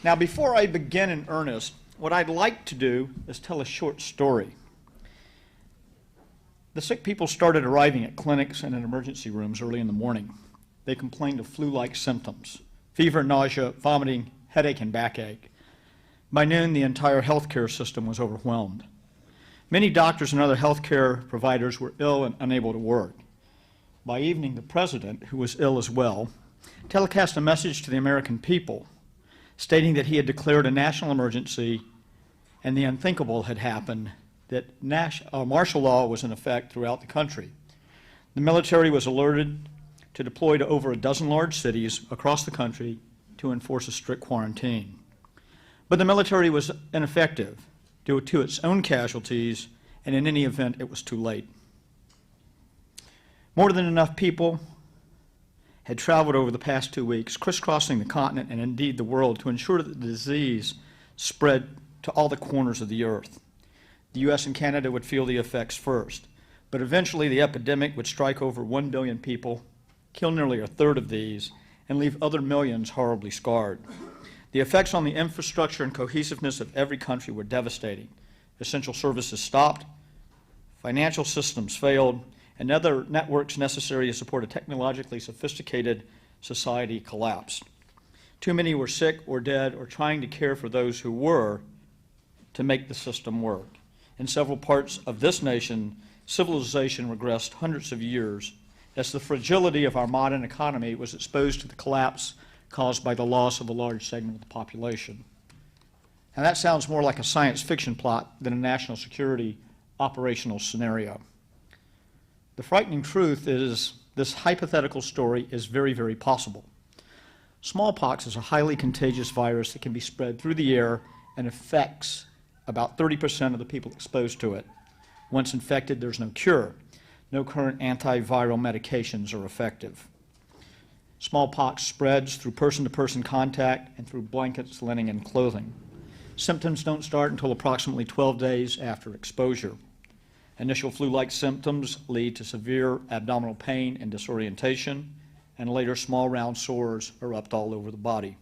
Now, before I begin in earnest, what I'd like to do is tell a short story. The sick people started arriving at clinics and in emergency rooms early in the morning. They complained of flu-like symptoms: fever, nausea, vomiting, headache, and backache. By noon, the entire healthcare system was overwhelmed. Many doctors and other healthcare providers were ill and unable to work. By evening, the president, who was ill as well, telecast a message to the American people stating that he had declared a national emergency and the unthinkable had happened, that martial law was in effect throughout the country. The military was alerted to deploy to over a dozen large cities across the country to enforce a strict quarantine. But the military was ineffective due to its own casualties, and in any event, it was too late. More than enough people had traveled over the past 2 weeks, crisscrossing the continent and indeed the world, to ensure that the disease spread to all the corners of the earth. The U.S. and Canada would feel the effects first, but eventually the epidemic would strike over 1 billion people, kill nearly a third of these, and leave other millions horribly scarred. The effects on the infrastructure and cohesiveness of every country were devastating. Essential services stopped, financial systems failed, and other networks necessary to support a technologically sophisticated society collapsed. Too many were sick or dead or trying to care for those who were to make the system work. In several parts of this nation, civilization regressed hundreds of years as the fragility of our modern economy was exposed to the collapse caused by the loss of a large segment of the population. And that sounds more like a science fiction plot than a national security operational scenario. The frightening truth is this hypothetical story is very, very possible. Smallpox is a highly contagious virus that can be spread through the air and affects about 30% of the people exposed to it. Once infected, there's no cure. No current antiviral medications are effective. Smallpox spreads through person-to-person contact and through blankets, linen, and clothing. Symptoms don't start until approximately 12 days after exposure. Initial flu-like symptoms lead to severe abdominal pain and disorientation, and later small round sores erupt all over the body.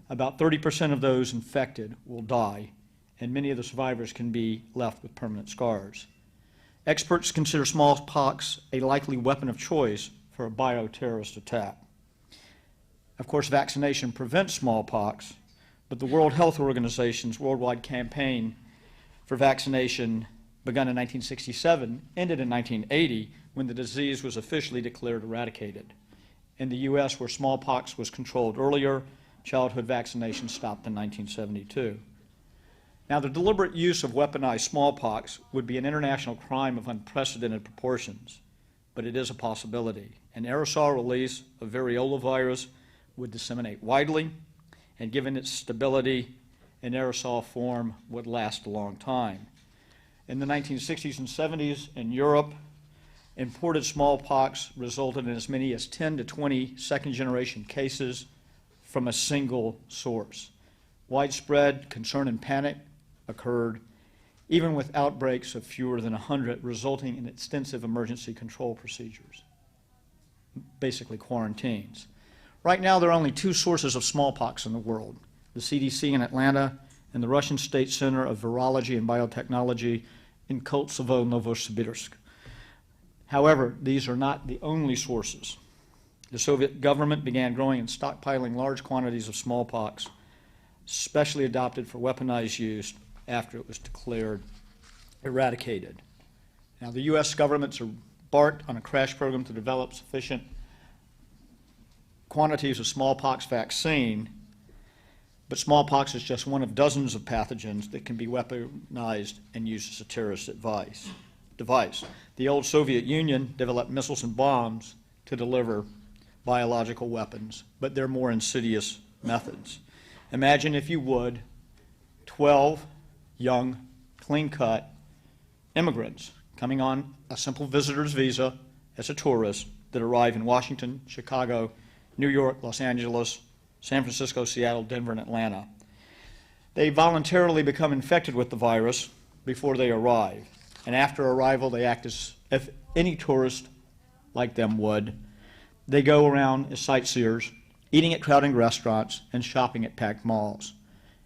About 30% of those infected will die, and many of the survivors can be left with permanent scars. Experts consider smallpox a likely weapon of choice for a bioterrorist attack. Of course, vaccination prevents smallpox, but the World Health Organization's worldwide campaign for vaccination, begun in 1967, ended in 1980 when the disease was officially declared eradicated. In the U.S., where smallpox was controlled earlier, childhood vaccination stopped in 1972. Now, the deliberate use of weaponized smallpox would be an international crime of unprecedented proportions, but it is a possibility. An aerosol release of variola virus would disseminate widely, and given its stability, an aerosol form would last a long time. In the 1960s and 70s in Europe, imported smallpox resulted in as many as 10 to 20 second-generation cases from a single source. Widespread concern and panic occurred, even with outbreaks of fewer than 100, resulting in extensive emergency control procedures, basically quarantines. Right now, there are only 2 sources of smallpox in the world: the CDC in Atlanta and the Russian State Center of Virology and Biotechnology in Kosovo-Novosibirsk. However, these are not the only sources. The Soviet government began growing and stockpiling large quantities of smallpox, specially adopted for weaponized use after it was declared eradicated. Now, the U.S. government's embarked on a crash program to develop sufficient quantities of smallpox vaccine, but smallpox is just one of dozens of pathogens that can be weaponized and used as a terrorist device. The old Soviet Union developed missiles and bombs to deliver biological weapons, but they're more insidious methods. Imagine, if you would, 12 young, clean-cut immigrants coming on a simple visitor's visa as a tourist that arrive in Washington, Chicago, New York, Los Angeles, San Francisco, Seattle, Denver, and Atlanta. They voluntarily become infected with the virus before they arrive, and after arrival they act as if any tourist like them would. They go around as sightseers, eating at crowded restaurants and shopping at packed malls.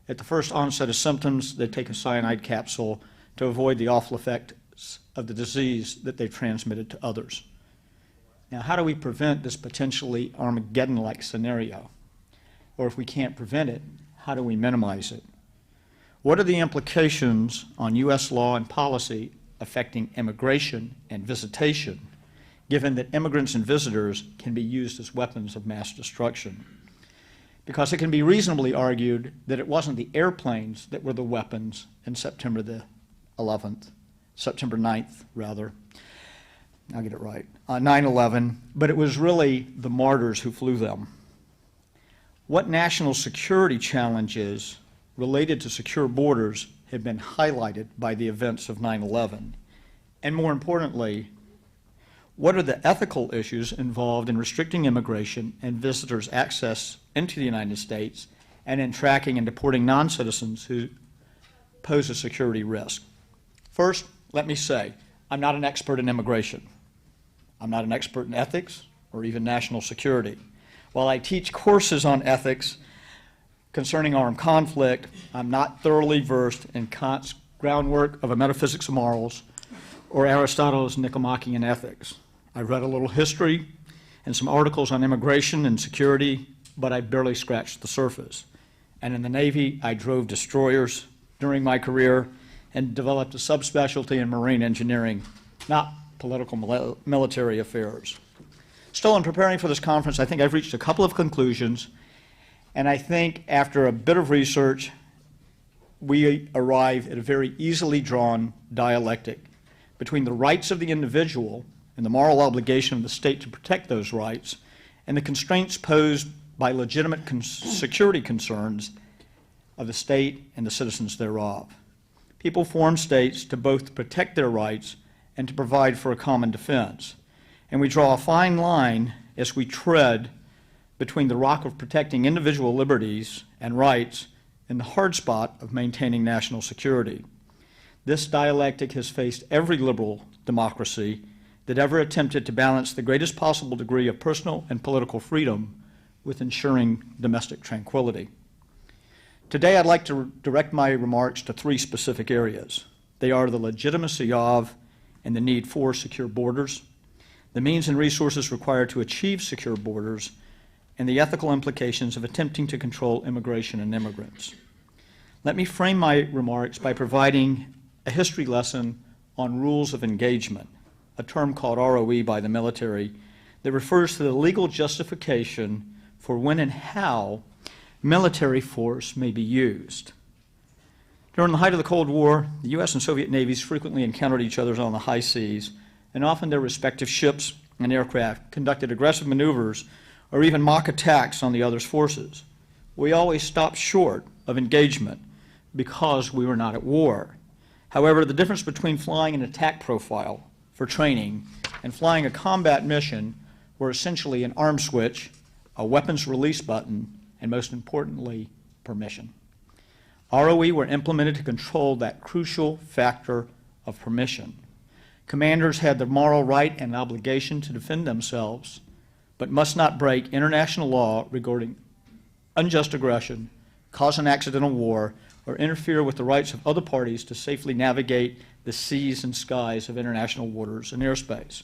At the first onset of symptoms, they take a cyanide capsule to avoid the awful effects of the disease that they've transmitted to others. Now, how do we prevent this potentially Armageddon-like scenario? Or if we can't prevent it, how do we minimize it? What are the implications on U.S. law and policy affecting immigration and visitation, given that immigrants and visitors can be used as weapons of mass destruction? Because it can be reasonably argued that it wasn't the airplanes that were the weapons in September 9th, rather. I'll get it right, 9/11, but it was really the martyrs who flew them. What national security challenges related to secure borders have been highlighted by the events of 9/11? And more importantly, what are the ethical issues involved in restricting immigration and visitors' access into the United States and in tracking and deporting non-citizens who pose a security risk? First, let me say, I'm not an expert in immigration. I'm not an expert in ethics or even national security. While I teach courses on ethics concerning armed conflict, I'm not thoroughly versed in Kant's groundwork of a metaphysics of morals or Aristotle's Nicomachean ethics. I've read a little history and some articles on immigration and security, but I barely scratched the surface. And in the Navy, I drove destroyers during my career and developed a subspecialty in marine engineering, not political military affairs. Still, in preparing for this conference, I think I've reached a couple of conclusions, and I think after a bit of research, we arrive at a very easily drawn dialectic between the rights of the individual and the moral obligation of the state to protect those rights, and the constraints posed by legitimate security concerns of the state and the citizens thereof. People form states to both protect their rights and to provide for a common defense. And we draw a fine line as we tread between the rock of protecting individual liberties and rights and the hard spot of maintaining national security. This dialectic has faced every liberal democracy that ever attempted to balance the greatest possible degree of personal and political freedom with ensuring domestic tranquility. Today, I'd like to direct my remarks to three specific areas. They are the legitimacy of and the need for secure borders, the means and resources required to achieve secure borders, and the ethical implications of attempting to control immigration and immigrants. Let me frame my remarks by providing a history lesson on rules of engagement, a term called ROE by the military that refers to the legal justification for when and how military force may be used. During the height of the Cold War, the U.S. and Soviet navies frequently encountered each other on the high seas, and often their respective ships and aircraft conducted aggressive maneuvers or even mock attacks on the other's forces. We always stopped short of engagement because we were not at war. However, the difference between flying an attack profile for training and flying a combat mission were essentially an arm switch, a weapons release button, and most importantly, permission. ROE were implemented to control that crucial factor of permission. Commanders had the moral right and obligation to defend themselves, but must not break international law regarding unjust aggression, cause an accidental war, or interfere with the rights of other parties to safely navigate the seas and skies of international waters and airspace.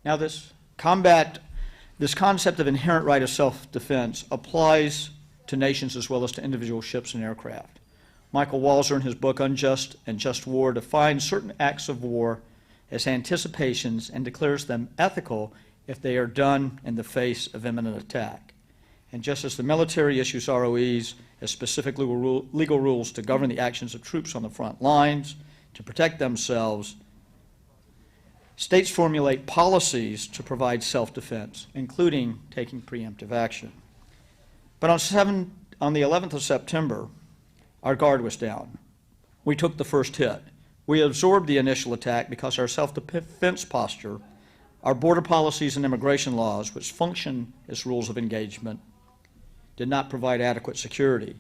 Now, this concept of inherent right of self-defense applies to nations as well as to individual ships and aircraft. Michael Walzer, in his book Unjust and Just War, defines certain acts of war as anticipations and declares them ethical if they are done in the face of imminent attack. And just as the military issues ROEs as specific legal rules to govern the actions of troops on the front lines, to protect themselves, states formulate policies to provide self-defense, including taking preemptive action. But on the 11th of September, our guard was down. We took the first hit. We absorbed the initial attack because our self-defense posture, our border policies and immigration laws, which function as rules of engagement, did not provide adequate security.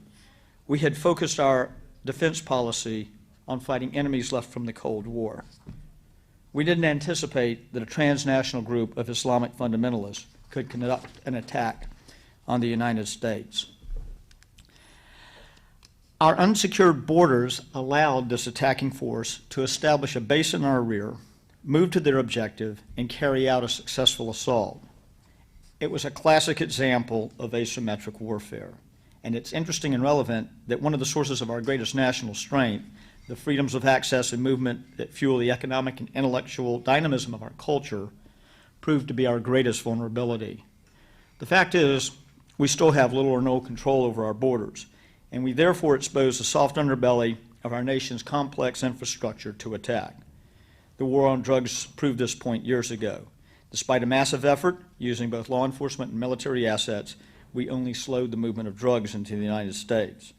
We had focused our defense policy on fighting enemies left from the Cold War. We didn't anticipate that a transnational group of Islamic fundamentalists could conduct an attack on the United States. Our unsecured borders allowed this attacking force to establish a base in our rear, move to their objective, and carry out a successful assault. It was a classic example of asymmetric warfare, and it's interesting and relevant that one of the sources of our greatest national strength, the freedoms of access and movement that fuel the economic and intellectual dynamism of our culture, proved to be our greatest vulnerability. The fact is, we still have little or no control over our borders, and we therefore expose the soft underbelly of our nation's complex infrastructure to attack. The war on drugs proved this point years ago. Despite a massive effort using both law enforcement and military assets, we only slowed the movement of drugs into the United States.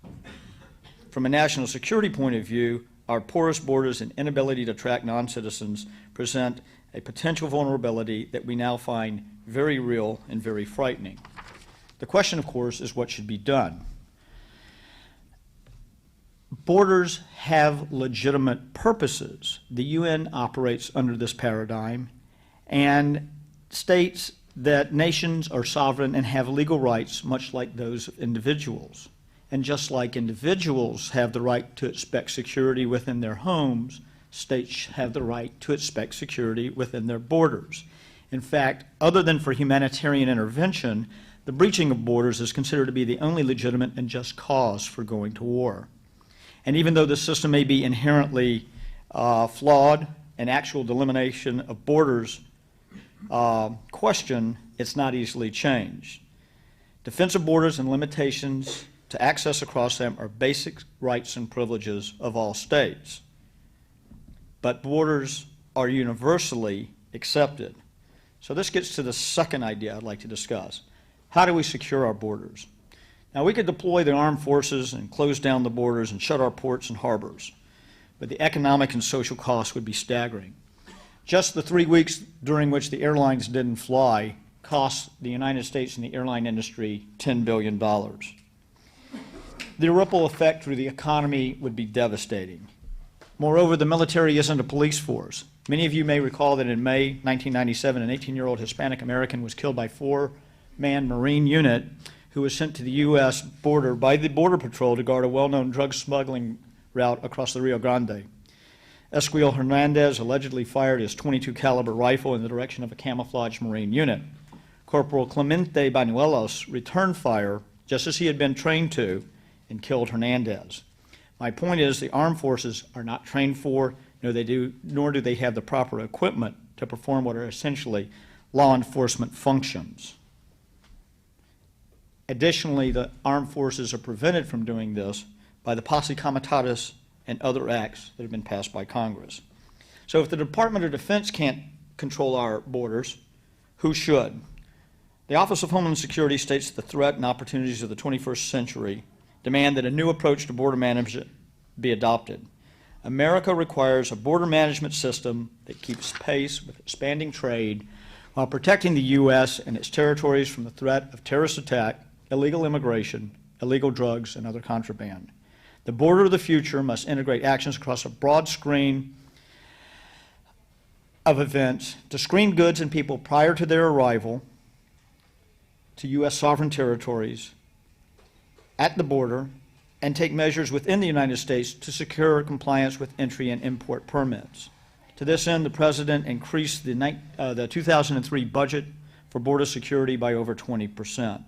From a national security point of view, our porous borders and inability to attract non-citizens present a potential vulnerability that we now find very real and very frightening. The question, of course, is what should be done. Borders have legitimate purposes. The UN operates under this paradigm and states that nations are sovereign and have legal rights much like those of individuals. And just like individuals have the right to expect security within their homes, states have the right to expect security within their borders. In fact, other than for humanitarian intervention, the breaching of borders is considered to be the only legitimate and just cause for going to war. And even though the system may be inherently flawed, an actual delimitation of borders question, it's not easily changed. Defense of borders and limitations to access across them are basic rights and privileges of all states. But borders are universally accepted. So this gets to the second idea I'd like to discuss. How do we secure our borders? Now, we could deploy the armed forces and close down the borders and shut our ports and harbors, but the economic and social costs would be staggering. Just the 3 weeks during which the airlines didn't fly cost the United States and the airline industry $10 billion. The ripple effect through the economy would be devastating. Moreover, the military isn't a police force. Many of you may recall that in May 1997, an 18-year-old Hispanic American was killed by a four-man Marine unit who was sent to the U.S. border by the Border Patrol to guard a well-known drug smuggling route across the Rio Grande. Esquiel Hernandez allegedly fired his .22 caliber rifle in the direction of a camouflaged Marine unit. Corporal Clemente Banuelos returned fire just as he had been trained to and killed Hernandez. My point is the armed forces are not trained for, nor do they have the proper equipment to perform what are essentially law enforcement functions. Additionally, the armed forces are prevented from doing this by the posse comitatus and other acts that have been passed by Congress. So if the Department of Defense can't control our borders, who should? The Office of Homeland Security states the threat and opportunities of the 21st century demand that a new approach to border management be adopted. America requires a border management system that keeps pace with expanding trade while protecting the U.S. and its territories from the threat of terrorist attack, illegal immigration, illegal drugs, and other contraband. The border of the future must integrate actions across a broad screen of events to screen goods and people prior to their arrival to U.S. sovereign territories at the border and take measures within the United States to secure compliance with entry and import permits. To this end, the President increased the 2003 budget for border security by over 20%.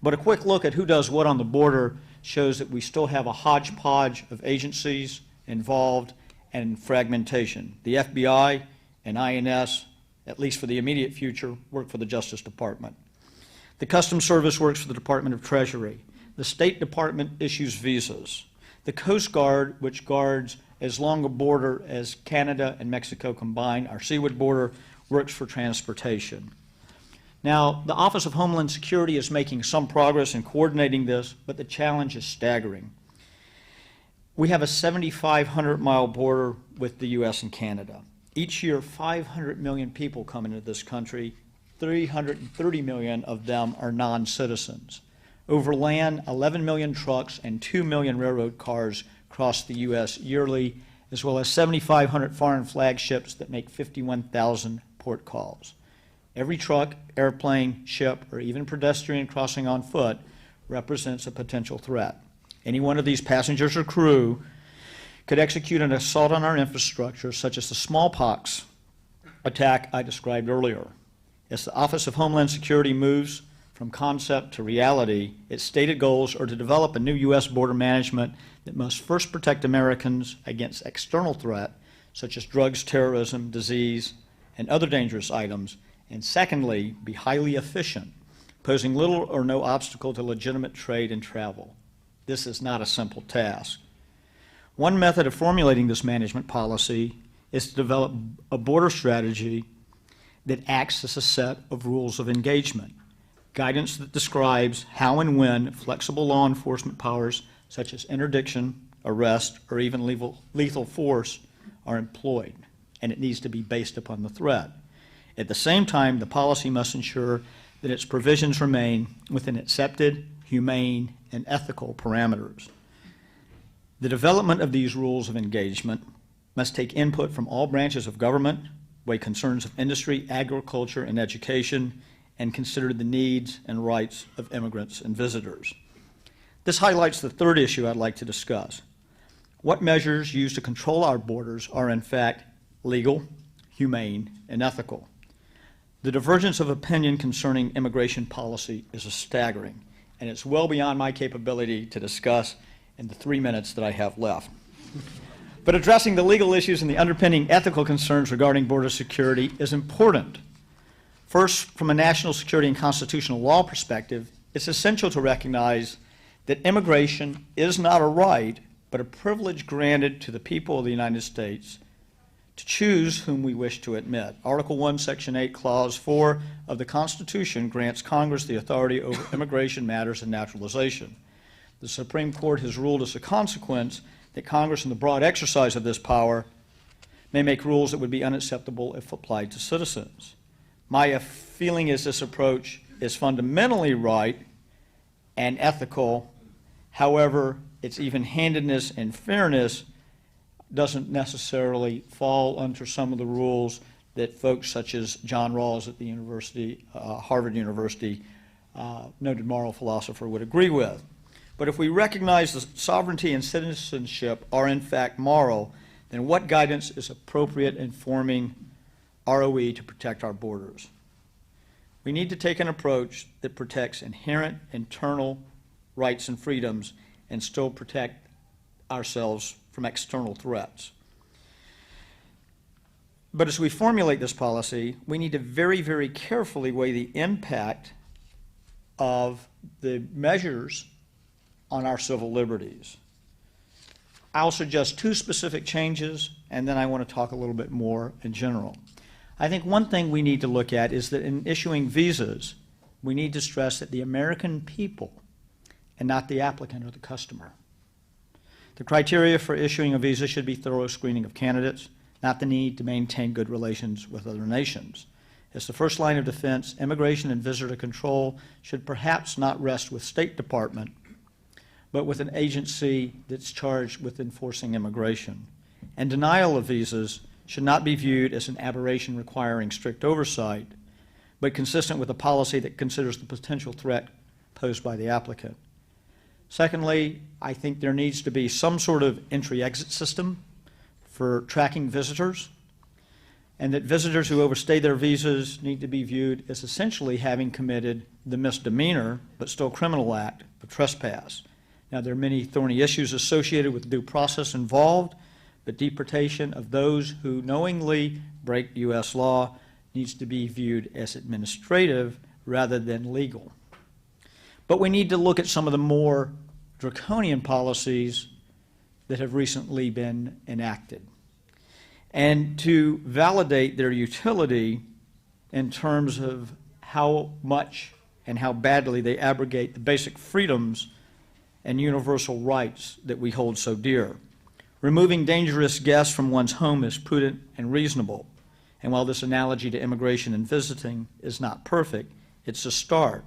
But a quick look at who does what on the border shows that we still have a hodgepodge of agencies involved and fragmentation. The FBI and INS, at least for the immediate future, work for the Justice Department. The Customs Service works for the Department of Treasury. The State Department issues visas. The Coast Guard, which guards as long a border as Canada and Mexico combined, our seaward border, works for transportation. Now, the Office of Homeland Security is making some progress in coordinating this, but the challenge is staggering. We have a 7,500-mile border with the U.S. and Canada. Each year, 500 million people come into this country. 330 million of them are non-citizens. Over land, 11 million trucks and 2 million railroad cars cross the U.S. yearly, as well as 7,500 foreign flagships that make 51,000 port calls. Every truck, airplane, ship, or even pedestrian crossing on foot represents a potential threat. Any one of these passengers or crew could execute an assault on our infrastructure, such as the smallpox attack I described earlier. As the Office of Homeland Security moves from concept to reality, its stated goals are to develop a new U.S. border management that must first protect Americans against external threat, such as drugs, terrorism, disease, and other dangerous items, and secondly, be highly efficient, posing little or no obstacle to legitimate trade and travel. This is not a simple task. One method of formulating this management policy is to develop a border strategy that acts as a set of rules of engagement, guidance that describes how and when flexible law enforcement powers such as interdiction, arrest, or even lethal force are employed, and it needs to be based upon the threat. At the same time, the policy must ensure that its provisions remain within accepted, humane, and ethical parameters. The development of these rules of engagement must take input from all branches of government, weigh concerns of industry, agriculture, and education, and consider the needs and rights of immigrants and visitors. This highlights the third issue I'd like to discuss. What measures used to control our borders are in fact legal, humane, and ethical. The divergence of opinion concerning immigration policy is staggering, and it's well beyond my capability to discuss in the 3 minutes that I have left. But addressing the legal issues and the underpinning ethical concerns regarding border security is important. First, from a national security and constitutional law perspective, it's essential to recognize that immigration is not a right, but a privilege granted to the people of the United States to choose whom we wish to admit. Article 1, Section 8, Clause 4 of the Constitution grants Congress the authority over immigration matters and naturalization. The Supreme Court has ruled as a consequence that Congress, in the broad exercise of this power, may make rules that would be unacceptable if applied to citizens. My feeling is this approach is fundamentally right and ethical. However, its even-handedness and fairness doesn't necessarily fall under some of the rules that folks such as John Rawls at the university, Harvard University, noted moral philosopher, would agree with. But if we recognize that sovereignty and citizenship are in fact moral, then what guidance is appropriate in forming ROE to protect our borders? We need to take an approach that protects inherent internal rights and freedoms and still protect ourselves from external threats. But as we formulate this policy, we need to very, very carefully weigh the impact of the measures on our civil liberties. I'll suggest two specific changes, and then I want to talk a little bit more in general. I think one thing we need to look at is that in issuing visas, we need to stress that the American people and not the applicant or the customer. The criteria for issuing a visa should be thorough screening of candidates, not the need to maintain good relations with other nations. As the first line of defense, immigration and visitor control should perhaps not rest with State Department, but with an agency that's charged with enforcing immigration. And denial of visas should not be viewed as an aberration requiring strict oversight, but consistent with a policy that considers the potential threat posed by the applicant. Secondly, I think there needs to be some sort of entry-exit system for tracking visitors, and that visitors who overstay their visas need to be viewed as essentially having committed the misdemeanor, but still criminal act of trespass. Now, there are many thorny issues associated with due process involved, but deportation of those who knowingly break U.S. law needs to be viewed as administrative rather than legal. But we need to look at some of the more draconian policies that have recently been enacted, and to validate their utility in terms of how much and how badly they abrogate the basic freedoms and universal rights that we hold so dear. Removing dangerous guests from one's home is prudent and reasonable, and while this analogy to immigration and visiting is not perfect, it's a start.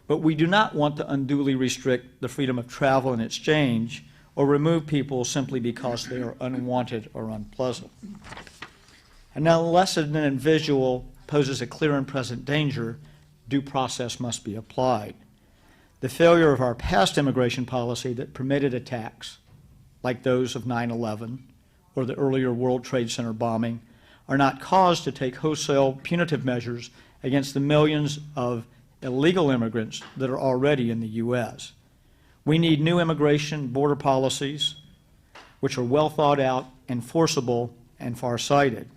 But we do not want to unduly restrict the freedom of travel and exchange or remove people simply because they are unwanted or unpleasant. And now, unless an individual poses a clear and present danger, due process must be applied. The failure of our past immigration policy that permitted attacks, like those of 9/11 or the earlier World Trade Center bombing, are not cause to take wholesale punitive measures against the millions of illegal immigrants that are already in the U.S. We need new immigration border policies which are well thought out, enforceable, and far-sighted.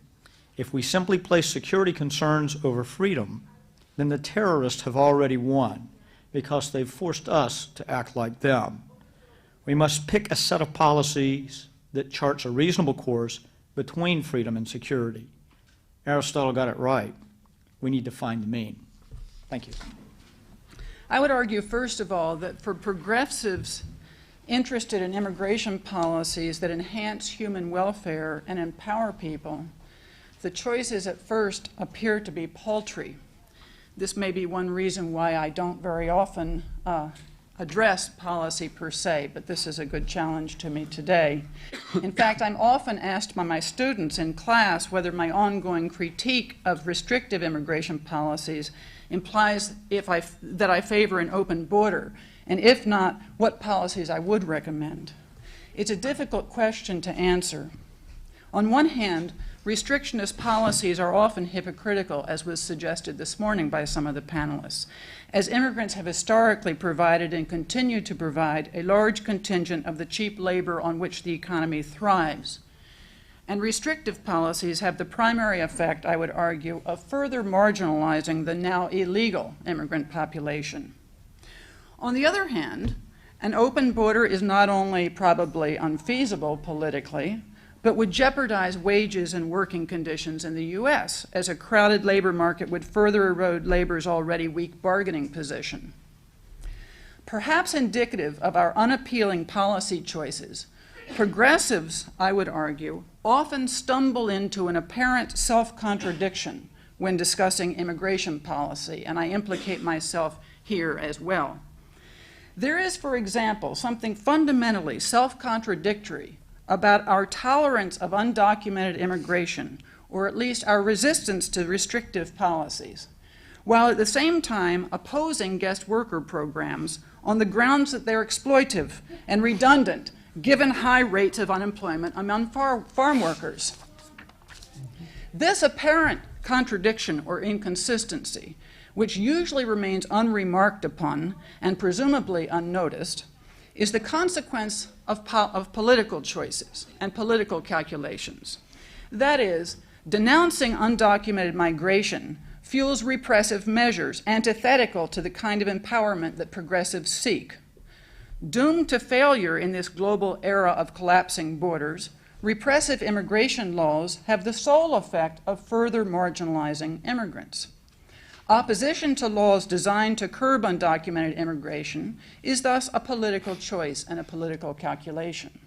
If we simply place security concerns over freedom, then the terrorists have already won because they've forced us to act like them. We must pick a set of policies that charts a reasonable course between freedom and security. Aristotle got it right. We need to find the mean. Thank you. I would argue, first of all, that for progressives interested in immigration policies that enhance human welfare and empower people, the choices at first appear to be paltry. This may be one reason why I don't very often address policy per se, but this is a good challenge to me today. In fact, I'm often asked by my students in class whether my ongoing critique of restrictive immigration policies implies that I favor an open border, and if not, what policies I would recommend. It's a difficult question to answer. On one hand, restrictionist policies are often hypocritical, as was suggested this morning by some of the panelists, as immigrants have historically provided and continue to provide a large contingent of the cheap labor on which the economy thrives. And restrictive policies have the primary effect, I would argue, of further marginalizing the now illegal immigrant population. On the other hand, an open border is not only probably unfeasible politically, but would jeopardize wages and working conditions in the U.S., as a crowded labor market would further erode labor's already weak bargaining position. Perhaps indicative of our unappealing policy choices, progressives, I would argue, often stumble into an apparent self-contradiction when discussing immigration policy, and I implicate myself here as well. There is, for example, something fundamentally self-contradictory about our tolerance of undocumented immigration, or at least our resistance to restrictive policies, while at the same time opposing guest worker programs on the grounds that they're exploitive and redundant, given high rates of unemployment among farm workers. This apparent contradiction or inconsistency, which usually remains unremarked upon and presumably unnoticed, is the consequence of political choices and political calculations. That is, denouncing undocumented migration fuels repressive measures antithetical to the kind of empowerment that progressives seek. Doomed to failure in this global era of collapsing borders, repressive immigration laws have the sole effect of further marginalizing immigrants. Opposition to laws designed to curb undocumented immigration is thus a political choice and a political calculation.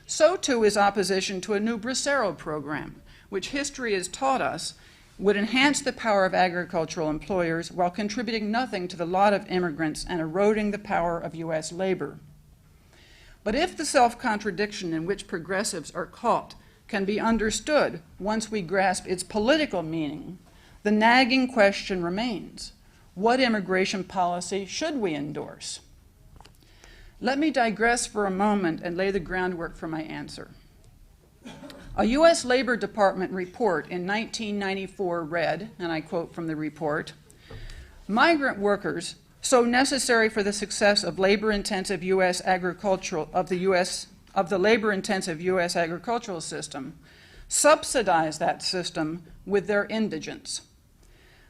So too is opposition to a new Bracero program, which history has taught us would enhance the power of agricultural employers while contributing nothing to the lot of immigrants and eroding the power of U.S. labor. But if the self-contradiction in which progressives are caught can be understood once we grasp its political meaning, the nagging question remains: what immigration policy should we endorse? Let me digress for a moment and lay the groundwork for my answer. A U.S. Labor Department report in 1994 read, and I quote from the report, "Migrant workers, so necessary for the success of labor-intensive U.S. agricultural of the labor-intensive U.S. agricultural system, subsidize that system with their indigence.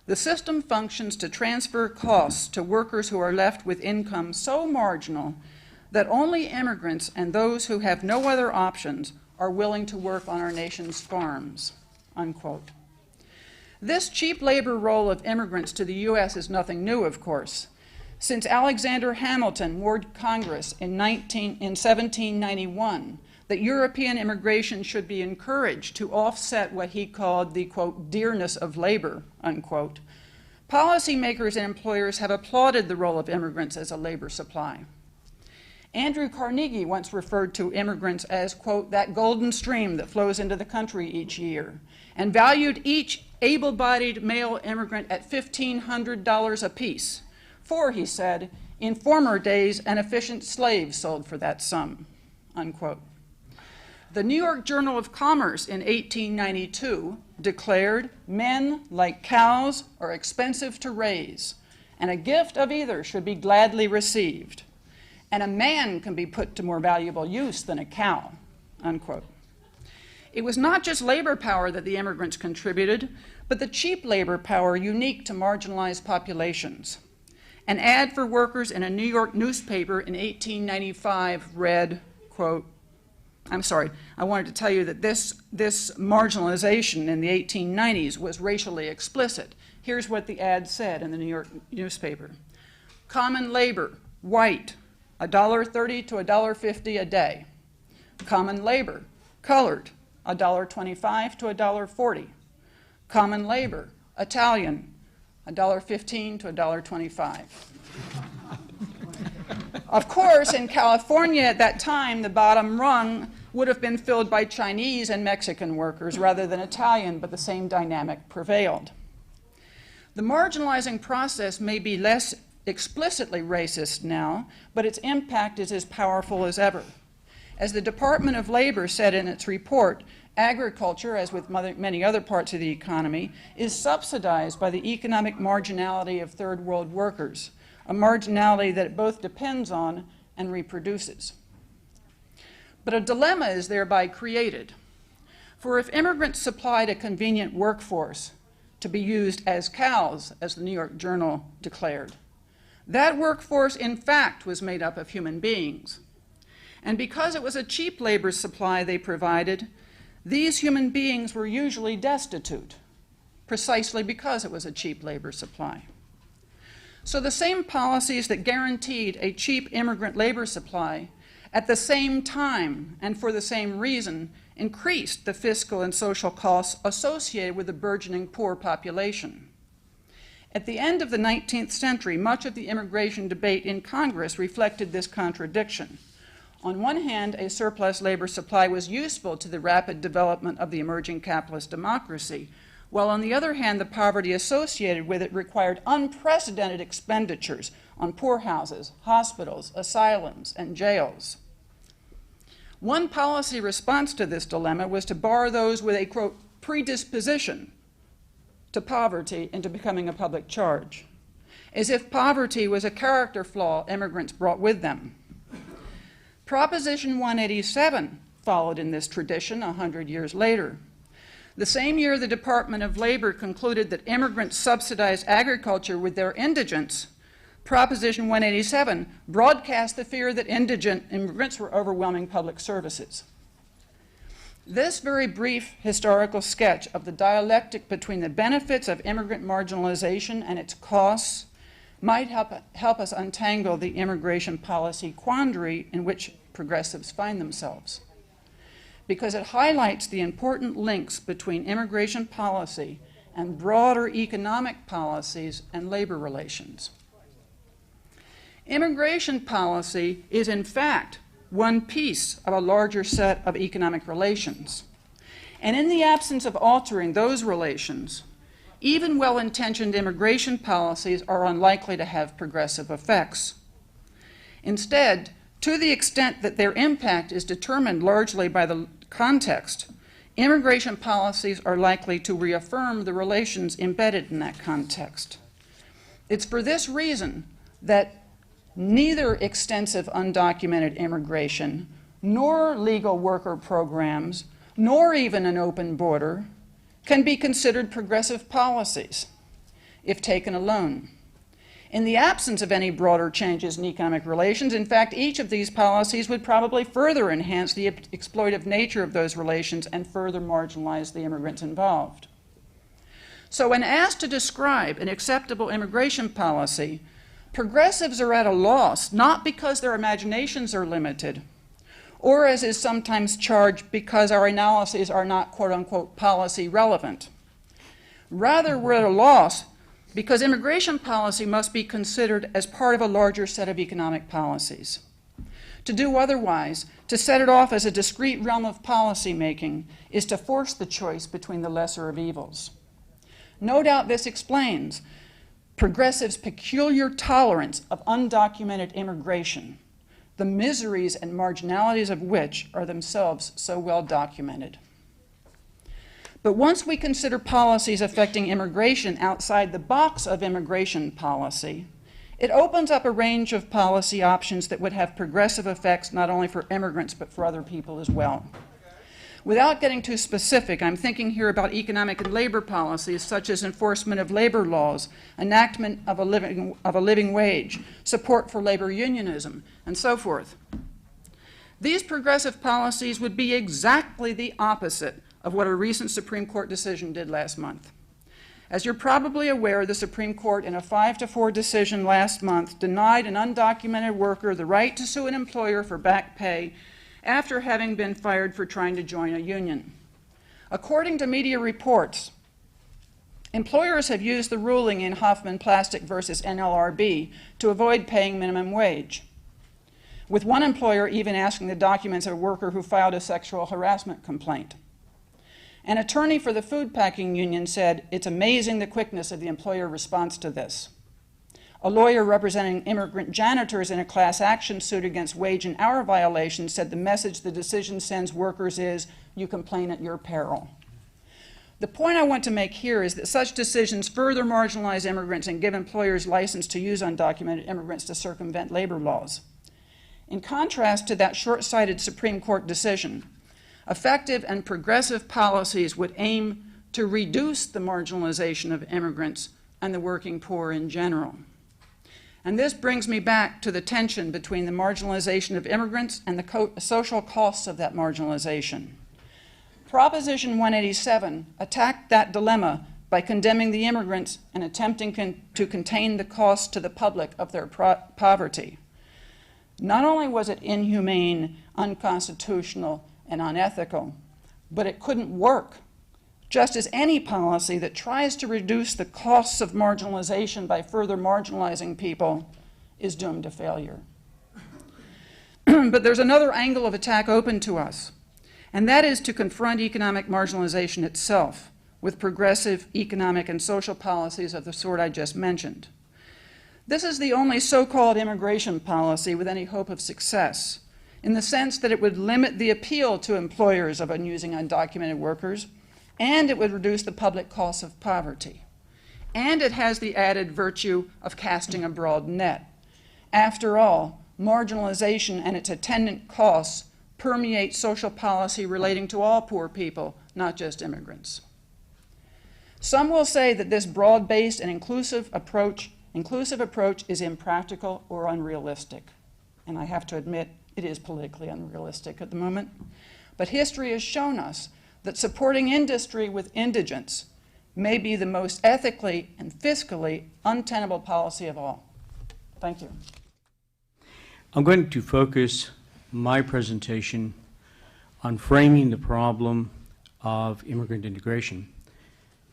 The system functions to transfer costs to workers who are left with income so marginal that only immigrants and those who have no other options are willing to work on our nation's farms," unquote. This cheap labor role of immigrants to the U.S. is nothing new, of course. Since Alexander Hamilton warned Congress in 1791 that European immigration should be encouraged to offset what he called the, quote, dearness of labor, unquote, policymakers and employers have applauded the role of immigrants as a labor supply. Andrew Carnegie once referred to immigrants as, quote, that golden stream that flows into the country each year, and valued each able-bodied male immigrant at $1,500 apiece. For, he said, In former days, an efficient slave sold for that sum, unquote. The New York Journal of Commerce in 1892 declared, men, like cows, are expensive to raise, and a gift of either should be gladly received. And a man can be put to more valuable use than a cow, unquote. It was not just labor power that the immigrants contributed, but the cheap labor power unique to marginalized populations. An ad for workers in a New York newspaper in 1895 read, quote, I'm sorry, I wanted to tell you that this marginalization in the 1890s was racially explicit. Here's what the ad said in the New York newspaper. Common labor, white, $1.30 to $1.50 a day. Common labor, colored, $1.25 to $1.40. Common labor, Italian, $1.15 to $1.25. Of course, in California at that time, the bottom rung would have been filled by Chinese and Mexican workers rather than Italian, but the same dynamic prevailed. The marginalizing process may be less explicitly racist now, but its impact is as powerful as ever. As the Department of Labor said in its report, agriculture, as with many other parts of the economy, is subsidized by the economic marginality of third world workers, a marginality that it both depends on and reproduces. But a dilemma is thereby created. For if immigrants supplied a convenient workforce to be used as cows, as the New York Journal declared, that workforce in fact was made up of human beings. And because it was a cheap labor supply they provided, these human beings were usually destitute, precisely because it was a cheap labor supply. So the same policies that guaranteed a cheap immigrant labor supply at the same time and for the same reason increased the fiscal and social costs associated with the burgeoning poor population. At the end of the 19th century, much of the immigration debate in Congress reflected this contradiction. On one hand, a surplus labor supply was useful to the rapid development of the emerging capitalist democracy, while on the other hand, the poverty associated with it required unprecedented expenditures on poorhouses, hospitals, asylums, and jails. One policy response to this dilemma was to bar those with a, quote, predisposition to poverty into becoming a public charge, as if poverty was a character flaw immigrants brought with them. Proposition 187 followed in this tradition 100 years later. The same year, the Department of Labor concluded that immigrants subsidized agriculture with their indigence, Proposition 187 broadcast the fear that indigent immigrants were overwhelming public services. This very brief historical sketch of the dialectic between the benefits of immigrant marginalization and its costs might help us untangle the immigration policy quandary in which progressives find themselves, because it highlights the important links between immigration policy and broader economic policies and labor relations. Immigration policy is, in fact, one piece of a larger set of economic relations. And in the absence of altering those relations, even well-intentioned immigration policies are unlikely to have progressive effects. Instead, to the extent that their impact is determined largely by the context, immigration policies are likely to reaffirm the relations embedded in that context. It's for this reason that neither extensive undocumented immigration, nor legal worker programs, nor even an open border can be considered progressive policies if taken alone. In the absence of any broader changes in economic relations, in fact, each of these policies would probably further enhance the exploitive nature of those relations and further marginalize the immigrants involved. So when asked to describe an acceptable immigration policy, progressives are at a loss, not because their imaginations are limited, or as is sometimes charged, because our analyses are not, quote unquote, policy relevant. Rather, we're at a loss because immigration policy must be considered as part of a larger set of economic policies. To do otherwise, to set it off as a discrete realm of policy making, is to force the choice between the lesser of evils. No doubt this explains progressives' peculiar tolerance of undocumented immigration, the miseries and marginalities of which are themselves so well documented. But once we consider policies affecting immigration outside the box of immigration policy, it opens up a range of policy options that would have progressive effects not only for immigrants but for other people as well. Without getting too specific, I'm thinking here about economic and labor policies such as enforcement of labor laws, enactment of a living wage, support for labor unionism, and so forth. These progressive policies would be exactly the opposite of what a recent Supreme Court decision did last month. As you're probably aware, the Supreme Court, in a 5-4 decision last month, denied an undocumented worker the right to sue an employer for back pay after having been fired for trying to join a union. According to media reports, employers have used the ruling in Hoffman Plastic versus NLRB to avoid paying minimum wage, with one employer even asking the documents of a worker who filed a sexual harassment complaint. An attorney for the food packing union said, "It's amazing the quickness of the employer response to this." A lawyer representing immigrant janitors in a class action suit against wage and hour violations said the message the decision sends workers is, "You complain at your peril." The point I want to make here is that such decisions further marginalize immigrants and give employers license to use undocumented immigrants to circumvent labor laws. In contrast to that short-sighted Supreme Court decision, effective and progressive policies would aim to reduce the marginalization of immigrants and the working poor in general. And this brings me back to the tension between the marginalization of immigrants and the social costs of that marginalization. Proposition 187 attacked that dilemma by condemning the immigrants and attempting to contain the costs to the public of their poverty. Not only was it inhumane, unconstitutional, and unethical, but it couldn't work, just as any policy that tries to reduce the costs of marginalization by further marginalizing people is doomed to failure. But there's another angle of attack open to us, and that is to confront economic marginalization itself with progressive economic and social policies of the sort I just mentioned. This is the only so-called immigration policy with any hope of success, in the sense that it would limit the appeal to employers of using undocumented workers, and it would reduce the public costs of poverty. And it has the added virtue of casting a broad net. After all, marginalization and its attendant costs permeate social policy relating to all poor people, not just immigrants. Some will say that this broad-based and inclusive approach is impractical or unrealistic. And I have to admit, it is politically unrealistic at the moment. But history has shown us that supporting industry with indigence may be the most ethically and fiscally untenable policy of all. Thank you. I'm going to focus my presentation on framing the problem of immigrant integration,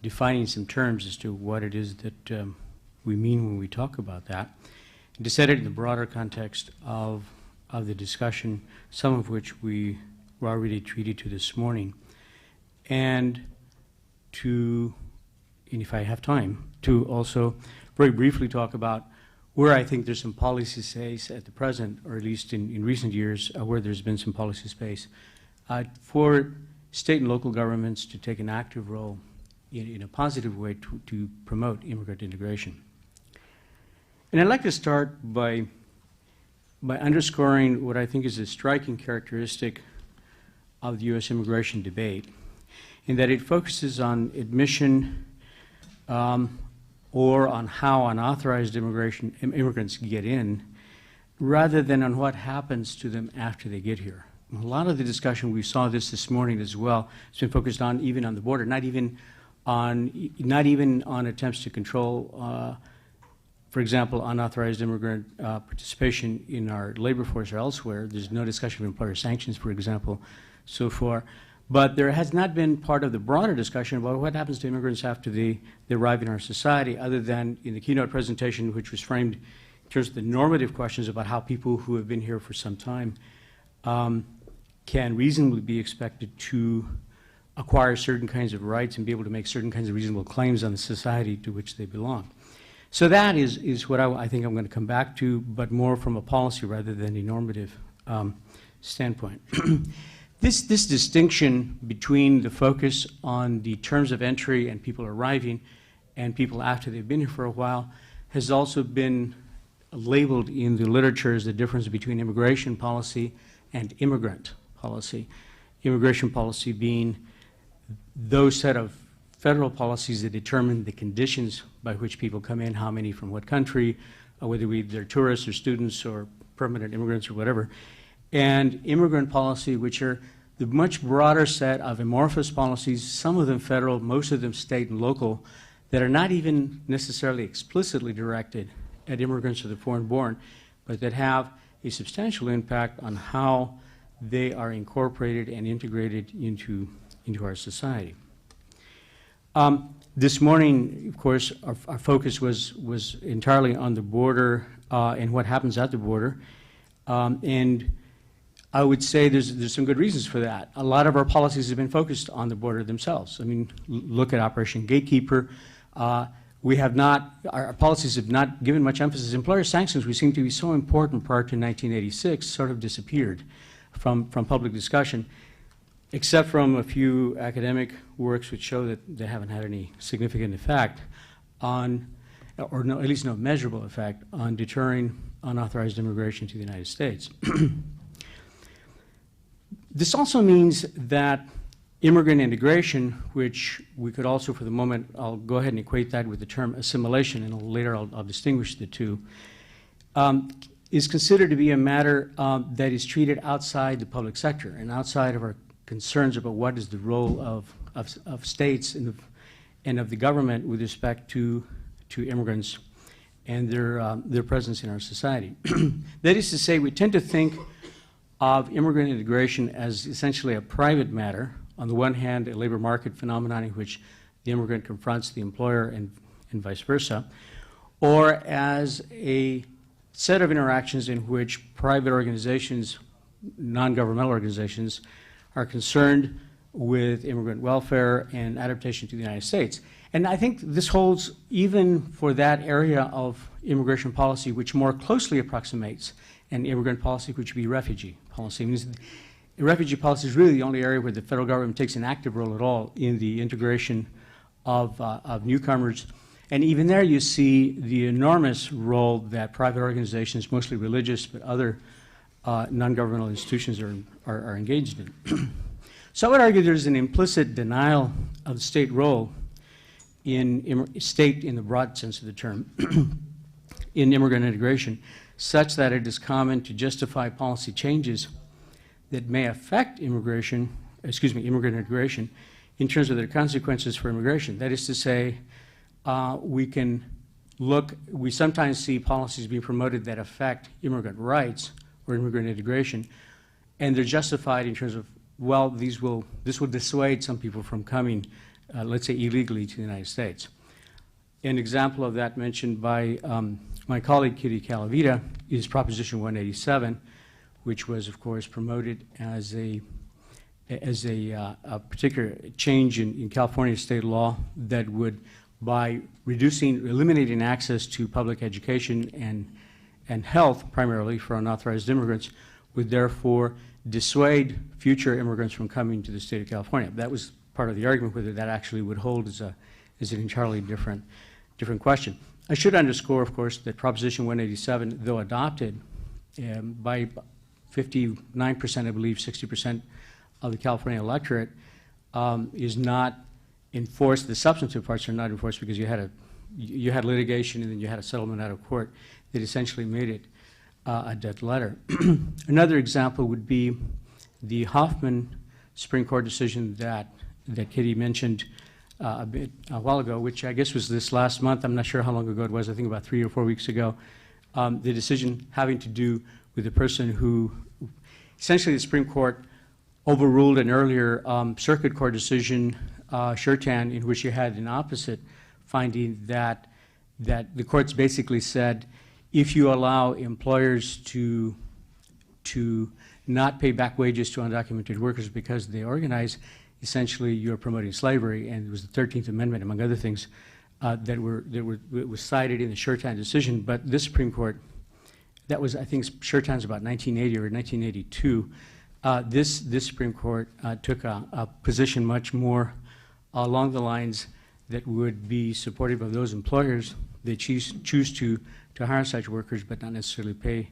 defining some terms as to what it is that we mean when we talk about that, and to set it in the broader context of the discussion, some of which we were already treated to this morning. And if I have time, to also very briefly talk about where I think there's some policy space at the present, or at least in recent years, where there's been some policy space for state and local governments to take an active role in a positive way to promote immigrant integration. And I'd like to start by underscoring what I think is a striking characteristic of the U.S. immigration debate, in that it focuses on admission or on how unauthorized immigrants get in, rather than on what happens to them after they get here. A lot of the discussion, we saw this morning as well, has been focused on even on the border, not even on attempts to control, for example, unauthorized immigrant participation in our labor force or elsewhere. There's no discussion of employer sanctions, for example, so far. But there has not been part of the broader discussion about what happens to immigrants after they arrive in our society, other than in the keynote presentation, which was framed in terms of the normative questions about how people who have been here for some time can reasonably be expected to acquire certain kinds of rights and be able to make certain kinds of reasonable claims on the society to which they belong. So that is what I think I'm going to come back to, but more from a policy rather than a normative standpoint. This distinction between the focus on the terms of entry and people arriving and people after they've been here for a while has also been labeled in the literature as the difference between immigration policy and immigrant policy. Immigration policy being those set of federal policies that determine the conditions by which people come in, how many from what country, whether they're tourists or students or permanent immigrants or whatever. And immigrant policy, which are the much broader set of amorphous policies, some of them federal, most of them state and local, that are not even necessarily explicitly directed at immigrants or the foreign-born, but that have a substantial impact on how they are incorporated and integrated into our society. This morning, of course, our focus was entirely on the border and what happens at the border. And I would say there's some good reasons for that. A lot of our policies have been focused on the border themselves. I mean, look at Operation Gatekeeper. Our policies have not given much emphasis. Employer sanctions, which seem to be so important prior to 1986, sort of disappeared from public discussion, except from a few academic works which show that they haven't had any significant effect on, or no, at least no measurable effect on deterring unauthorized immigration to the United States. This also means that immigrant integration, which we could also, for the moment, I'll go ahead and equate that with the term assimilation, and later I'll distinguish the two, is considered to be a matter that is treated outside the public sector and outside of our concerns about what is the role of states and of the government with respect to immigrants and their presence in our society. That is to say, we tend to think of immigrant integration as essentially a private matter. On the one hand, a labor market phenomenon in which the immigrant confronts the employer and vice versa, or as a set of interactions in which private organizations, non-governmental organizations, are concerned with immigrant welfare and adaptation to the United States. And I think this holds even for that area of immigration policy which more closely approximates an immigrant policy, which would be refugee policy. I mean, refugee policy is really the only area where the federal government takes an active role at all in the integration of newcomers. And even there you see the enormous role that private organizations, mostly religious, but other non-governmental institutions are engaged in. So I would argue there's an implicit denial of the state role in state in the broad sense of the term in immigrant integration, such that it is common to justify policy changes that may affect immigrant integration in terms of their consequences for immigration. That is to say, we sometimes see policies being promoted that affect immigrant rights or immigrant integration, and they're justified in terms of, well, this will dissuade some people from coming, let's say, illegally to the United States. An example of that mentioned by my colleague Kitty Calavita is Proposition 187, which was, of course, promoted as a particular change in California state law that would, by eliminating access to public education and health, primarily for unauthorized immigrants, would therefore dissuade future immigrants from coming to the state of California. That was part of the argument. Whether that actually would hold is an entirely different question. I should underscore, of course, that Proposition 187, though adopted by 59%, I believe, 60% of the California electorate, is not enforced. The substantive parts are not enforced because you had litigation and then you had a settlement out of court that essentially made it a dead letter. Another example would be the Hoffman Supreme Court decision that Kitty mentioned a while ago, which I guess was this last month. I'm not sure how long ago it was. I think about 3 or 4 weeks ago. The decision having to do with a person who, essentially the Supreme Court overruled an earlier circuit court decision, Shurtan, in which you had an opposite finding that the courts basically said, if you allow employers to not pay back wages to undocumented workers because they organize, essentially you're promoting slavery, and it was the 13th Amendment, among other things, that was cited in the Shurtan decision, but this Supreme Court, that was, I think, Shurtan's about 1980 or 1982. This Supreme Court took a position much more along the lines that would be supportive of those employers that choose to hire such workers, but not necessarily pay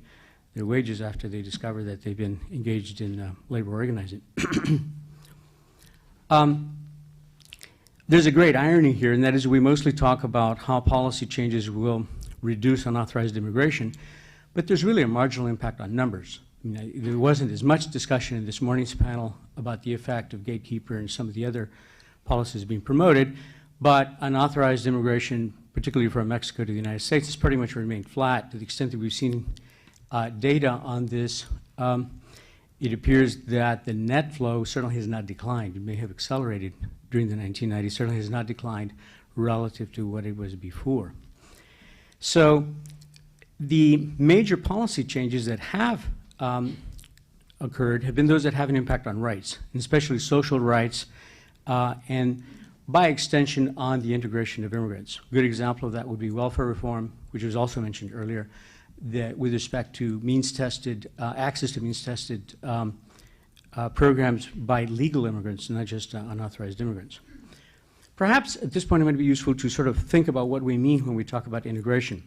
their wages after they discover that they've been engaged in labor organizing. There's a great irony here, and that is we mostly talk about how policy changes will reduce unauthorized immigration, but there's really a marginal impact on numbers. I mean, there wasn't as much discussion in this morning's panel about the effect of gatekeeper and some of the other policies being promoted, but unauthorized immigration, particularly from Mexico to the United States, has pretty much remained flat. To the extent that we've seen data on this, it appears that the net flow certainly has not declined. It may have accelerated during the 1990s, certainly has not declined relative to what it was before. So the major policy changes that have occurred have been those that have an impact on rights, and especially social rights, and by extension on the integration of immigrants. A good example of that would be welfare reform, which was also mentioned earlier, that with respect to means-tested, access to means-tested programs by legal immigrants, not just unauthorized immigrants. Perhaps at this point it might be useful to sort of think about what we mean when we talk about integration.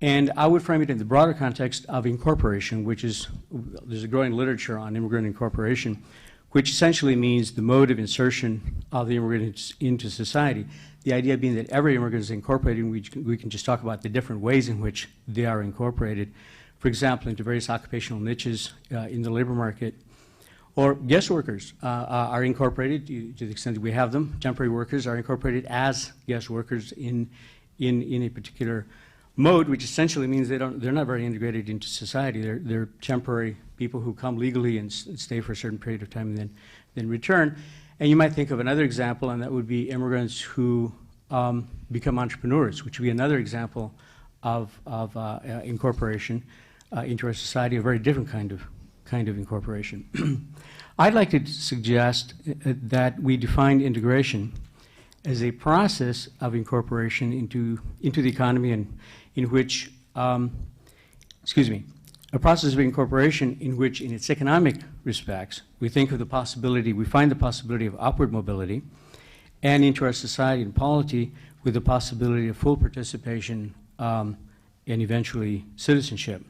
And I would frame it in the broader context of incorporation, which is, there's a growing literature on immigrant incorporation, which essentially means the mode of insertion of the immigrants into society. The idea being that every immigrant is incorporated, and we can just talk about the different ways in which they are incorporated. For example, into various occupational niches in the labor market. Or guest workers are incorporated to the extent that we have them. Temporary workers are incorporated as guest workers in a particular mode, which essentially means they're not very integrated into society. They're temporary people who come legally and stay for a certain period of time and then return. And you might think of another example, and that would be immigrants who become entrepreneurs, which would be another example of incorporation into our society, a very different kind of incorporation. I'd like to suggest that we define integration as a process of incorporation into the economy, and in which, a process of incorporation in which, in its economic respects, we think of the possibility, we find the possibility of upward mobility, and into our society and polity with the possibility of full participation and eventually citizenship.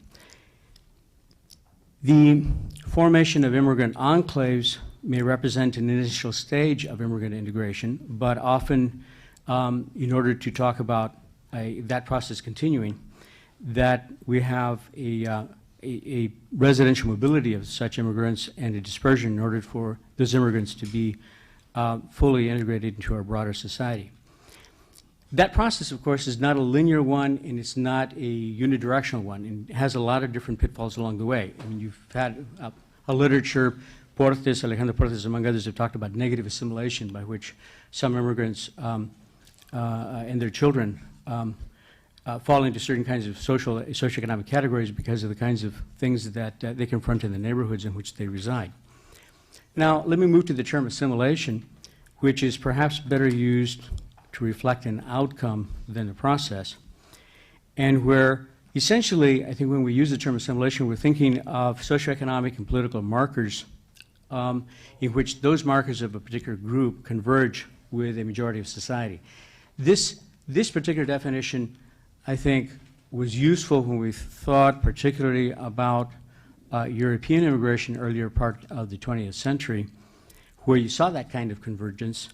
The formation of immigrant enclaves may represent an initial stage of immigrant integration, but often, in order to talk about that process continuing, that we have a residential mobility of such immigrants and a dispersion in order for those immigrants to be fully integrated into our broader society. That process, of course, is not a linear one, and it's not a unidirectional one, and it has a lot of different pitfalls along the way. I mean, you've had a literature, Alejandro Portes, among others, have talked about negative assimilation, by which some immigrants and their children fall into certain kinds of socioeconomic categories because of the kinds of things that they confront in the neighborhoods in which they reside. Now, let me move to the term assimilation, which is perhaps better used to reflect an outcome than a process, and where essentially, I think when we use the term assimilation, we're thinking of socioeconomic and political markers in which those markers of a particular group converge with a majority of society. This particular definition, I think, was useful when we thought particularly about European immigration earlier part of the 20th century, where you saw that kind of convergence.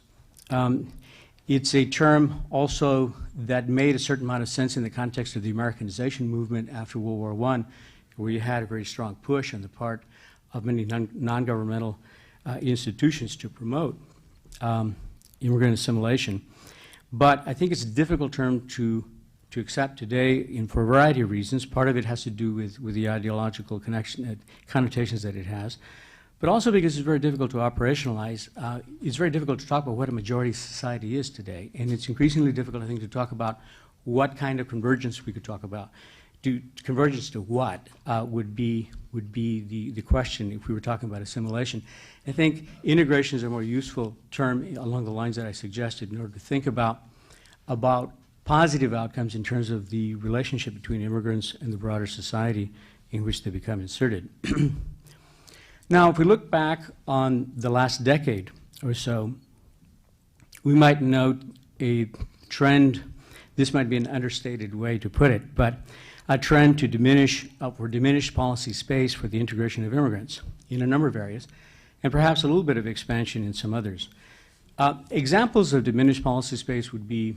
It's a term also that made a certain amount of sense in the context of the Americanization movement after World War I, where you had a very strong push on the part of many non-governmental institutions to promote immigrant assimilation. But I think it's a difficult term to accept today for a variety of reasons. Part of it has to do with the ideological connotations that it has, but also because it's very difficult to operationalize. It's very difficult to talk about what a majority society is today, and it's increasingly difficult, I think, to talk about what kind of convergence we could talk about. Convergence to what would be the question if we were talking about assimilation. I think integration is a more useful term along the lines that I suggested in order to think about about positive outcomes in terms of the relationship between immigrants and the broader society in which they become inserted. Now, if we look back on the last decade or so, we might note a trend. This might be an understated way to put it, but a trend to diminish or diminished policy space for the integration of immigrants in a number of areas, and perhaps a little bit of expansion in some others. Examples of diminished policy space would be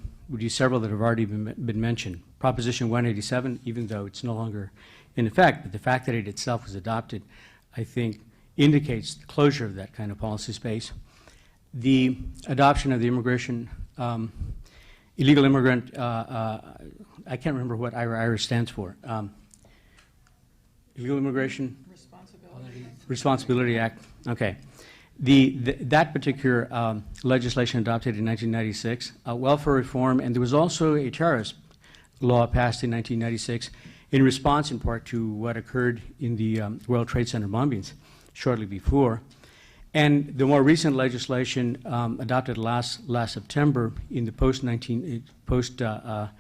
several that have already been mentioned. Proposition 187, even though it's no longer in effect, but the fact that it itself was adopted, I think, indicates the closure of that kind of policy space. The adoption of the immigration, illegal immigrant, I can't remember what IRA stands for. Illegal Immigration Responsibility Act. Okay. That particular legislation adopted in 1996, welfare reform, and there was also a terrorist law passed in 1996 in response in part to what occurred in the World Trade Center bombings shortly before. And the more recent legislation adopted last September in the post-September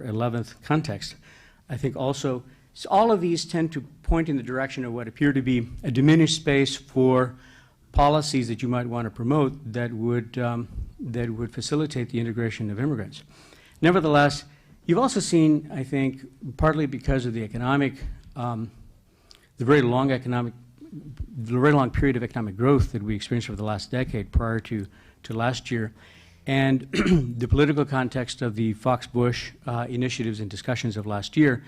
11th context, I think also, so all of these tend to point in the direction of what appear to be a diminished space for policies that you might want to promote that would facilitate the integration of immigrants. Nevertheless, you've also seen, I think, partly because of the economic, the very long period of economic growth that we experienced over the last decade prior to last year, and the political context of the Fox-Bush initiatives and discussions of last year,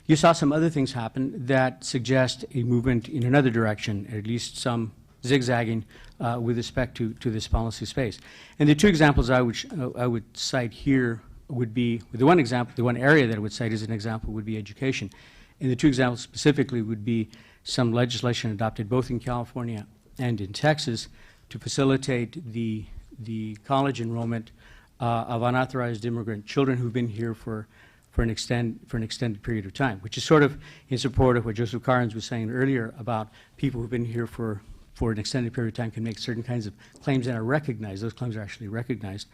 you saw some other things happen that suggest a movement in another direction, at least some zigzagging with respect to this policy space. And the two examples I would cite here would be, the one area that I would cite as an example would be education. And the two examples specifically would be some legislation adopted both in California and in Texas to facilitate the college enrollment of unauthorized immigrant children who've been here for an extended period of time, which is sort of in support of what Joseph Carnes was saying earlier about people who've been here for an extended period of time can make certain kinds of claims and are recognized. Those claims are actually recognized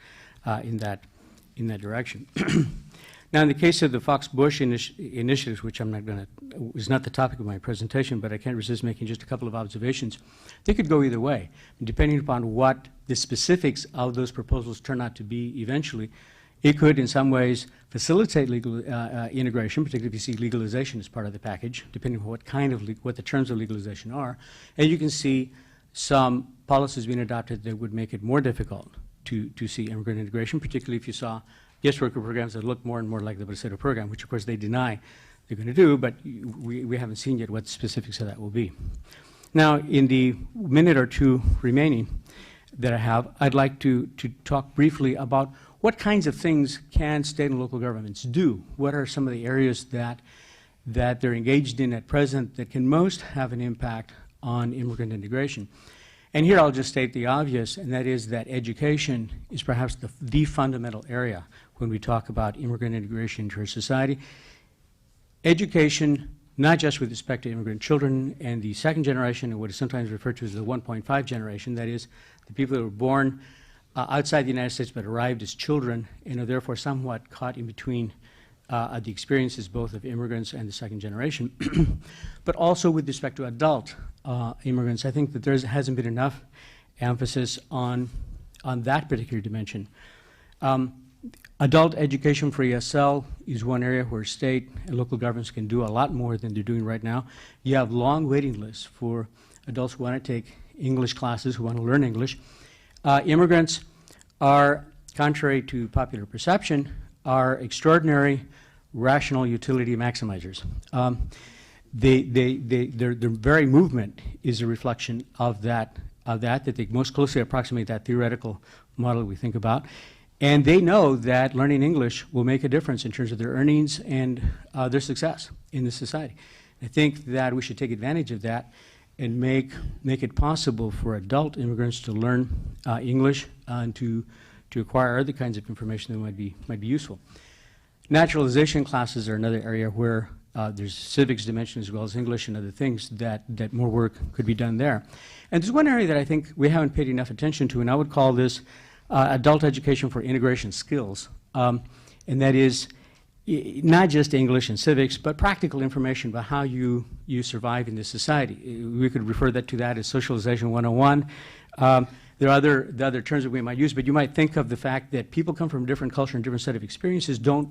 in that direction. Now, in the case of the Fox-Bush initiatives, which is not the topic of my presentation, but I can't resist making just a couple of observations, they could go either way. Depending upon what the specifics of those proposals turn out to be eventually, it could, in some ways, facilitate legal integration, particularly if you see legalization as part of the package, depending on what the terms of legalization are. And you can see some policies being adopted that would make it more difficult to see immigrant integration, particularly if you saw guest worker programs that look more and more like the Bracero program, which of course they deny they're going to do, but we haven't seen yet what the specifics of that will be. Now, in the minute or two remaining that I have, I'd like to talk briefly about what kinds of things can state and local governments do? What are some of the areas that they're engaged in at present that can most have an impact on immigrant integration? And here I'll just state the obvious, and that is that education is perhaps the fundamental area when we talk about immigrant integration into our society. Education, not just with respect to immigrant children and the second generation, and what is sometimes referred to as the 1.5 generation, that is, the people that were born outside the United States but arrived as children and are therefore somewhat caught in between the experiences both of immigrants and the second generation, but also with respect to adult immigrants. I think that there hasn't been enough emphasis on that particular dimension. Adult education for ESL is one area where state and local governments can do a lot more than they're doing right now. You have long waiting lists for adults who want to take English classes, who want to learn English. Immigrants are, contrary to popular perception, are extraordinary rational utility maximizers. Their very movement is a reflection of that they most closely approximate that theoretical model we think about. And they know that learning English will make a difference in terms of their earnings and their success in the society. I think that we should take advantage of that and make it possible for adult immigrants to learn English and to acquire other kinds of information that might be useful. Naturalization classes are another area where there's civics dimension as well as English and other things that more work could be done there. And there's one area that I think we haven't paid enough attention to, and I would call this adult education for integration skills. and that is not just English and civics, but practical information about how you survive in this society. We could refer to that as socialization 101. There are the other terms that we might use, but you might think of the fact that people come from a different culture and different set of experiences don't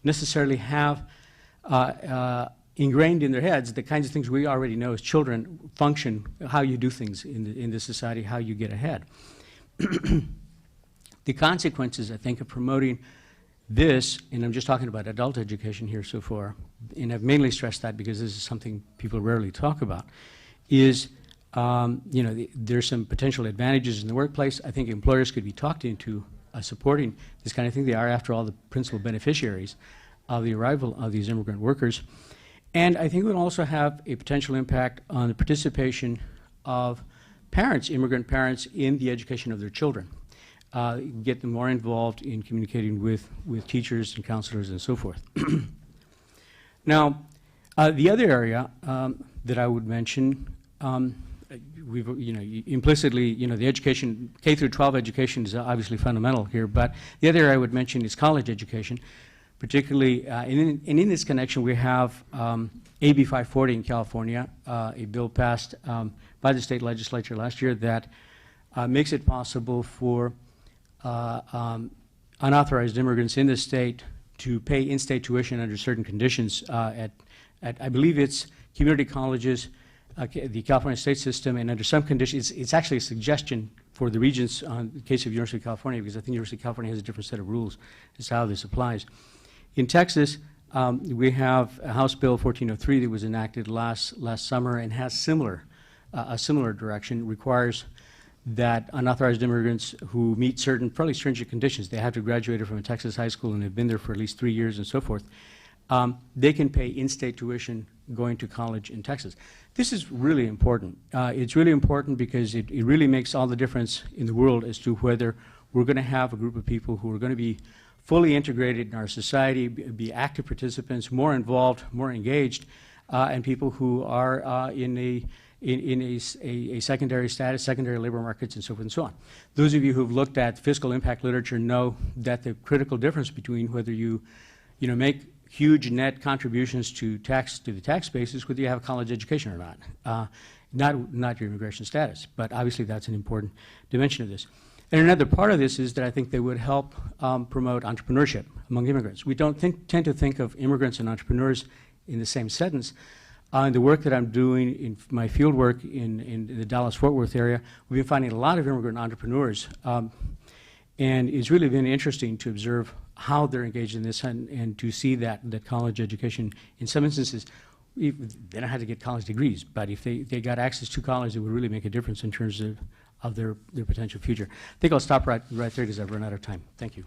necessarily have ingrained in their heads the kinds of things we already know as children function, how you do things in this society, how you get ahead. The consequences, I think, of promoting this, and I'm just talking about adult education here so far, and I've mainly stressed that because this is something people rarely talk about, is there's some potential advantages in the workplace. I think employers could be talked into supporting this kind of thing. They are, after all, the principal beneficiaries of the arrival of these immigrant workers. And I think it would also have a potential impact on the participation of parents, immigrant parents, in the education of their children. Get them more involved in communicating with teachers and counselors and so forth. Now, the other area that I would mention, implicitly, the education, K through 12 education is obviously fundamental here, but the other area I would mention is college education, particularly, and in this connection we have AB 540 in California, a bill passed by the state legislature last year that makes it possible for unauthorized immigrants in the state to pay in-state tuition under certain conditions at I believe it's community colleges, the California state system, and under some conditions, it's actually a suggestion for the regents on the case of University of California, because I think University of California has a different set of rules as to how this applies. In Texas, we have House Bill 1403 that was enacted last summer and has a similar direction, requires that unauthorized immigrants who meet certain fairly stringent conditions, they have to graduate from a Texas high school and have been there for at least 3 years and so forth, they can pay in-state tuition going to college in Texas. This is really important. It's really important because it really makes all the difference in the world as to whether we're going to have a group of people who are going to be fully integrated in our society, be active participants, more involved, more engaged, and people who are in a secondary status, secondary labor markets, and so forth and so on. Those of you who've looked at fiscal impact literature know that the critical difference between whether you make huge net contributions to the tax base is whether you have a college education or not, not your immigration status. But obviously that's an important dimension of this. And another part of this is that I think they would help promote entrepreneurship among immigrants. We don't tend to think of immigrants and entrepreneurs in the same sentence. In the work that I'm doing in my field work in the Dallas-Fort Worth area, we've been finding a lot of immigrant entrepreneurs. And it's really been interesting to observe how they're engaged in this and to see that college education, in some instances, they don't have to get college degrees, but if they got access to college, it would really make a difference in terms of their potential future. I think I'll stop right there because I've run out of time. Thank you.